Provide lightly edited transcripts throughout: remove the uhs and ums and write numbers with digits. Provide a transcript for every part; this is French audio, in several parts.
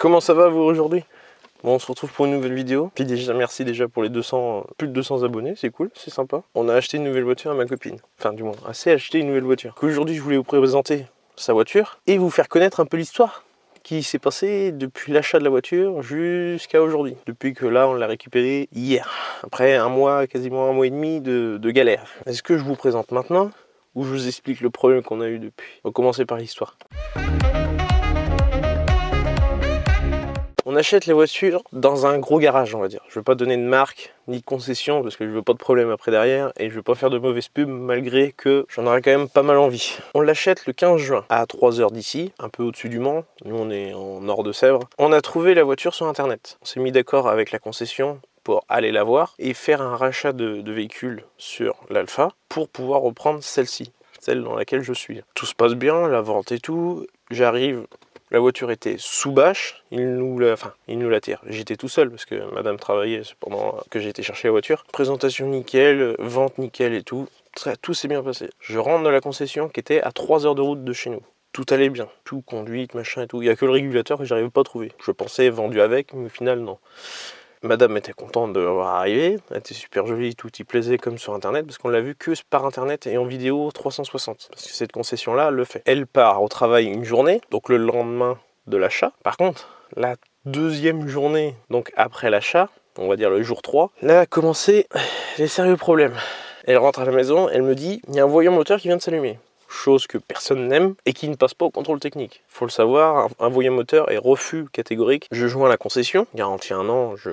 Comment ça va vous aujourd'hui? Bon, on se retrouve pour une nouvelle vidéo. Puis déjà, merci déjà pour les plus de 200 abonnés, c'est cool, c'est sympa. On a acheté une nouvelle voiture à ma copine. Enfin, du moins, assez acheté une nouvelle voiture. Aujourd'hui, je voulais vous présenter sa voiture et vous faire connaître un peu l'histoire qui s'est passée depuis l'achat de la voiture jusqu'à aujourd'hui. Depuis que là, on l'a récupérée hier. Après un mois, quasiment un mois et demi de galère. Est-ce que je vous présente maintenant ou je vous explique le problème qu'on a eu depuis? On va commencer par l'histoire. On achète la voiture dans un gros garage, on va dire. Je ne veux pas donner de marque ni de concession parce que je veux pas de problème après derrière et je veux pas faire de mauvaise pub malgré que j'en aurais quand même pas mal envie. On l'achète le 15 juin à 3 heures d'ici, un peu au-dessus du Mans. Nous on est en nord de Sèvres. On a trouvé la voiture sur internet. On s'est mis d'accord avec la concession pour aller la voir et faire un rachat de véhicule sur l'Alfa pour pouvoir reprendre celle-ci, celle dans laquelle je suis. Tout se passe bien, la vente et tout. J'arrive. La voiture était sous bâche, il nous la tire. J'étais tout seul parce que madame travaillait pendant que j'ai été chercher la voiture. Présentation nickel, vente nickel et tout. Tout s'est bien passé. Je rentre dans la concession qui était à 3 heures de route de chez nous. Tout allait bien, tout conduite, machin et tout. Il n'y a que le régulateur que j'arrivais pas à trouver. Je pensais vendu avec, mais au final non. Madame était contente de l'avoir arrivé, elle était super jolie, tout y plaisait comme sur internet, parce qu'on l'a vu que par internet et en vidéo 360, parce que cette concession-là le fait. Elle part au travail une journée, donc le lendemain de l'achat. Par contre, la deuxième journée, donc après l'achat, on va dire le jour 3, là a commencé les sérieux problèmes. Elle rentre à la maison, elle me dit, il y a un voyant moteur qui vient de s'allumer. Chose que personne n'aime et qui ne passe pas au contrôle technique. Faut le savoir, un voyant moteur est refus catégorique. Je joins la concession, garantie 1 an, je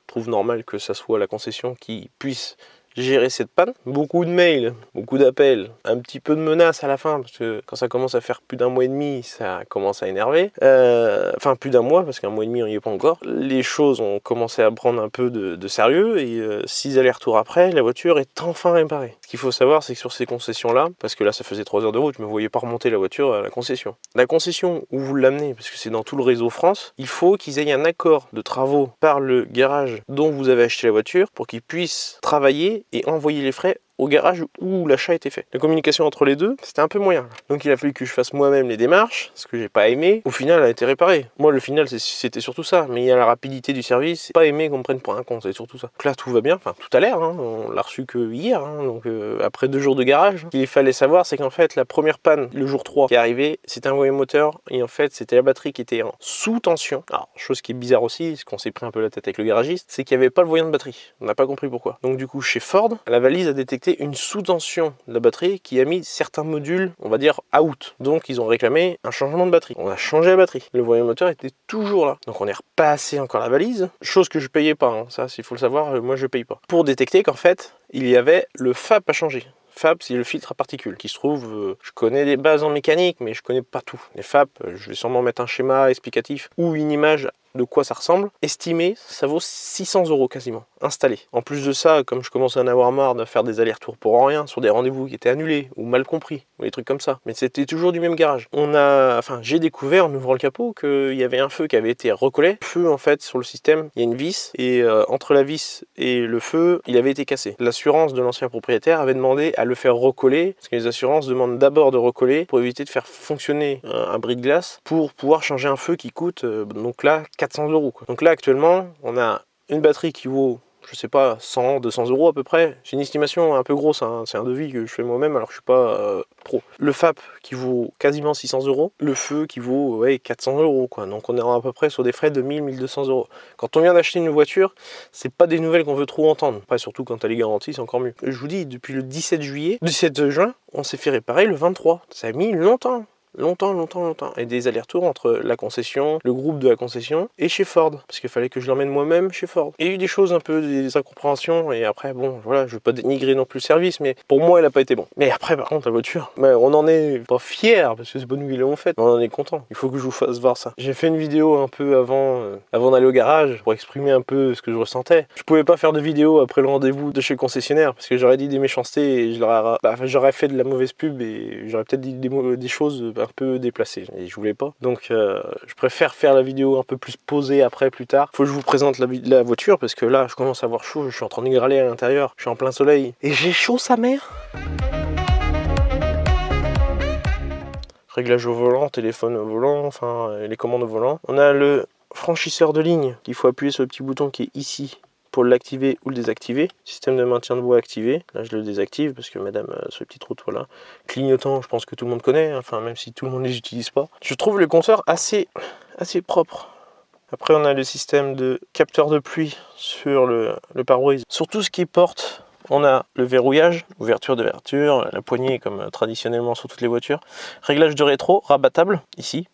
trouve normal que ça soit la concession qui puisse gérer cette panne. Beaucoup de mails, beaucoup d'appels, un petit peu de menaces à la fin, parce que quand ça commence à faire plus d'un mois et demi, ça commence à énerver. Enfin, plus d'un mois, parce qu'un mois et demi, on n'y est pas encore. Les choses ont commencé à prendre un peu de sérieux, et 6 allers-retours après, la voiture est enfin réparée. Ce qu'il faut savoir, c'est que sur ces concessions-là, parce que là, ça faisait 3 heures de route, je ne me voyais pas remonter la voiture à la concession. La concession où vous l'amenez, parce que c'est dans tout le réseau France, il faut qu'ils aient un accord de travaux par le garage dont vous avez acheté la voiture, pour qu'ils puissent travailler et envoyer les frais au garage où l'achat a été fait. La communication entre les deux, c'était un peu moyen. Donc il a fallu que je fasse moi-même les démarches, ce que j'ai pas aimé. Au final, elle a été réparée. Moi, le final, c'était surtout ça. Mais il y a la rapidité du service. Pas aimé qu'on me prenne pour un con, c'est surtout ça. Donc là, tout va bien. Enfin, tout a l'air. Hein. On l'a reçu que hier. Hein. Donc après 2 jours de garage. Ce qu'il fallait savoir, c'est qu'en fait, la première panne, le jour 3, qui est arrivée, c'était un voyant moteur. Et en fait, c'était la batterie qui était en sous-tension. Alors, chose qui est bizarre aussi, ce qu'on s'est pris un peu la tête avec le garagiste, c'est qu'il n'y avait pas le voyant de batterie. On n'a pas compris pourquoi. Donc du coup, chez Ford, la valise a détecté une sous-tension de la batterie qui a mis certains modules, on va dire, out. Donc ils ont réclamé un changement de batterie. On a changé la batterie. Le voyant moteur était toujours là. Donc on est repassé encore la valise, chose que je payais pas. Hein. Ça, s'il faut le savoir, moi je paye pas. Pour détecter qu'en fait, il y avait le FAP à changer. FAP, c'est le filtre à particules qui se trouve, je connais des bases en mécanique, mais je connais pas tout. Les FAP, je vais sûrement mettre un schéma explicatif ou une image de quoi ça ressemble. Estimé, ça vaut 600 € quasiment, installé. En plus de ça, comme je commençais à en avoir marre de faire des allers-retours pour rien, sur des rendez-vous qui étaient annulés ou mal compris, ou des trucs comme ça, mais c'était toujours du même garage. J'ai découvert en ouvrant le capot qu'il y avait un feu qui avait été recollé. Le feu, en fait, sur le système, il y a une vis, et entre la vis et le feu, il avait été cassé. L'assurance de l'ancien propriétaire avait demandé à le faire recoller, parce que les assurances demandent d'abord de recoller pour éviter de faire fonctionner un bris de glace, pour pouvoir changer un feu qui coûte, donc là, 400 €. Quoi. Donc là, actuellement, on a une batterie qui vaut, je sais pas, 100, 200 € à peu près. C'est une estimation un peu grosse, hein. C'est un devis que je fais moi-même alors que je suis pas pro. Le FAP qui vaut quasiment 600 €, le feu qui vaut 400 €. Quoi. Donc on est à peu près sur des frais de 1000-1200 €. Quand on vient d'acheter une voiture, c'est pas des nouvelles qu'on veut trop entendre. Pas surtout quand elle est garantie, c'est encore mieux. Je vous dis, depuis le 17 juin, on s'est fait réparer le 23. Ça a mis longtemps. Longtemps. Et des allers-retours entre la concession, le groupe de la concession et chez Ford. Parce qu'il fallait que je l'emmène moi-même chez Ford. Il y a eu des choses un peu, des incompréhensions. Et après, bon, voilà, je veux pas dénigrer non plus le service, mais pour moi, elle a pas été bon. Mais après, par contre, la voiture, on en est pas fiers, parce que c'est pas nous qui l'avons faite, mais on en est content. Il faut que je vous fasse voir ça. J'ai fait une vidéo un peu avant d'aller au garage, pour exprimer un peu ce que je ressentais. Je pouvais pas faire de vidéo après le rendez-vous de chez le concessionnaire, parce que j'aurais dit des méchancetés et j'aurais fait de la mauvaise pub et j'aurais peut-être dit des choses un peu déplacé et je voulais pas, donc je préfère faire la vidéo un peu plus posée après, plus tard. Faut que je vous présente la voiture parce que là je commence à avoir chaud, je suis en train de grêler à l'intérieur, je suis en plein soleil et j'ai chaud sa mère. Réglage au volant, téléphone au volant, enfin les commandes au volant. On a le franchisseur de ligne, il faut appuyer sur le petit bouton qui est ici pour l'activer ou le désactiver. Système de maintien de voie activé. Là, je le désactive parce que madame, ce petit trou, voilà. Clignotant, je pense que tout le monde connaît, hein. Enfin, même si tout le monde ne les utilise pas. Je trouve le compteur assez propre. Après, on a le système de capteur de pluie sur le pare-brise. Sur tout ce qui porte, on a le verrouillage, ouverture, déverrouillage, la poignée comme traditionnellement sur toutes les voitures. Réglage de rétro, rabattable, ici.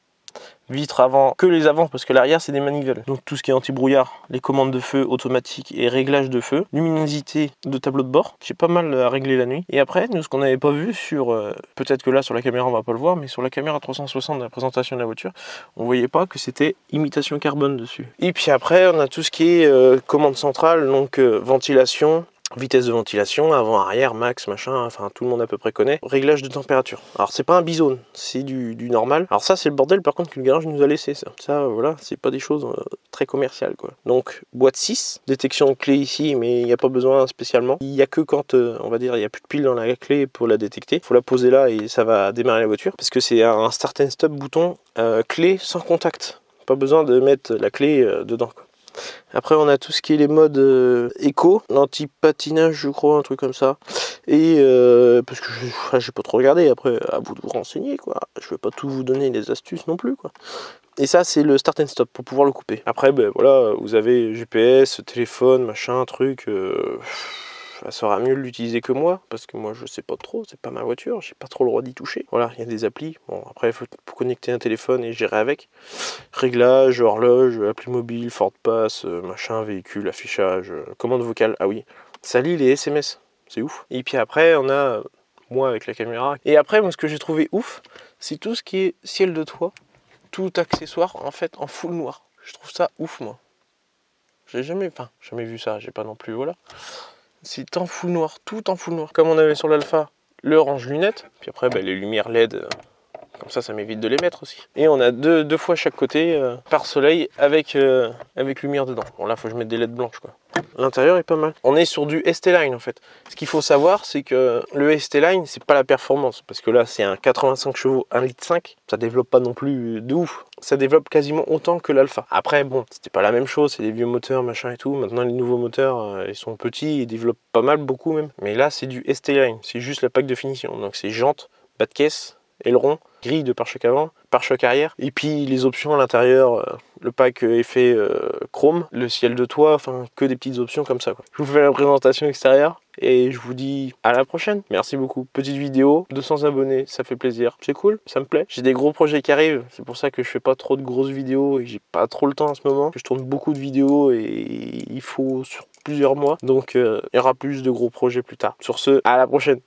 Vitre avant, que les avant parce que l'arrière c'est des manivelles. Donc tout ce qui est anti-brouillard, les commandes de feu automatiques et réglage de feu. Luminosité de tableau de bord, j'ai pas mal à régler la nuit. Et après, nous ce qu'on n'avait pas vu sur, peut-être que là sur la caméra on va pas le voir, mais sur la caméra 360 de la présentation de la voiture, on voyait pas que c'était imitation carbone dessus. Et puis après on a tout ce qui est commande centrale, donc ventilation, vitesse de ventilation, avant, arrière, max, machin, enfin tout le monde à peu près connaît. Réglage de température. Alors c'est pas un bizone, c'est du normal. Alors ça c'est le bordel par contre que le garage nous a laissé ça. Ça voilà, c'est pas des choses très commerciales quoi. Donc boîte 6, détection de clé ici, mais il n'y a pas besoin spécialement. Il n'y a que quand, on va dire, il n'y a plus de pile dans la clé pour la détecter. Il faut la poser là et ça va démarrer la voiture. Parce que c'est un start and stop bouton clé sans contact. Pas besoin de mettre la clé dedans quoi. Après on a tout ce qui est les modes éco, l'anti-patinage je crois, un truc comme ça. Et parce que j'ai pas trop regardé, après à vous de vous renseigner quoi. Je vais pas tout vous donner les astuces non plus quoi. Et ça c'est le start and stop pour pouvoir le couper. Après ben voilà, vous avez GPS, téléphone, machin, truc. Ça sera mieux de l'utiliser que moi, parce que moi je sais pas trop, c'est pas ma voiture, j'ai pas trop le droit d'y toucher. Voilà, il y a des applis, bon après il faut connecter un téléphone et gérer avec. Réglage, horloge, appli mobile, Ford Pass, machin, véhicule, affichage, commande vocale, ah oui, ça lit les SMS, c'est ouf. Et puis après on a, moi avec la caméra, et après moi ce que j'ai trouvé ouf, c'est tout ce qui est ciel de toit, tout accessoire en fait en full noir. Je trouve ça ouf moi. J'ai jamais vu ça, j'ai pas non plus, voilà. C'est en full noir, tout en full noir. Comme on avait sur l'Alpha, le range lunettes. Puis après, les lumières LED, comme ça m'évite de les mettre aussi. Et on a deux fois chaque côté, par soleil, avec lumière dedans. Bon là, faut que je mette des LED blanches quoi. L'intérieur est pas mal. On est sur du ST-Line en fait. Ce qu'il faut savoir, c'est que le ST-Line, c'est pas la performance. Parce que là, c'est un 85 chevaux, 1,5 litre. Ça développe pas non plus de ouf. Ça développe quasiment autant que l'Alpha. Après, bon, c'était pas la même chose. C'est des vieux moteurs, machin et tout. Maintenant, les nouveaux moteurs, ils sont petits. Ils développent pas mal, beaucoup même. Mais là, c'est du ST-Line. C'est juste la plaque de finition. Donc, c'est jantes, bas de caisse, aileron, grille de pare-choc avant, pare-choc arrière, et puis les options à l'intérieur, le pack effet chrome, le ciel de toit, enfin que des petites options comme ça quoi. Je vous fais la présentation extérieure et je vous dis à la prochaine. Merci beaucoup. Petite vidéo, 200 abonnés, ça fait plaisir, c'est cool, ça me plaît. J'ai des gros projets qui arrivent, c'est pour ça que je fais pas trop de grosses vidéos et j'ai pas trop le temps en ce moment. Je tourne beaucoup de vidéos et il faut sur plusieurs mois, donc il y aura plus de gros projets plus tard. Sur ce, à la prochaine.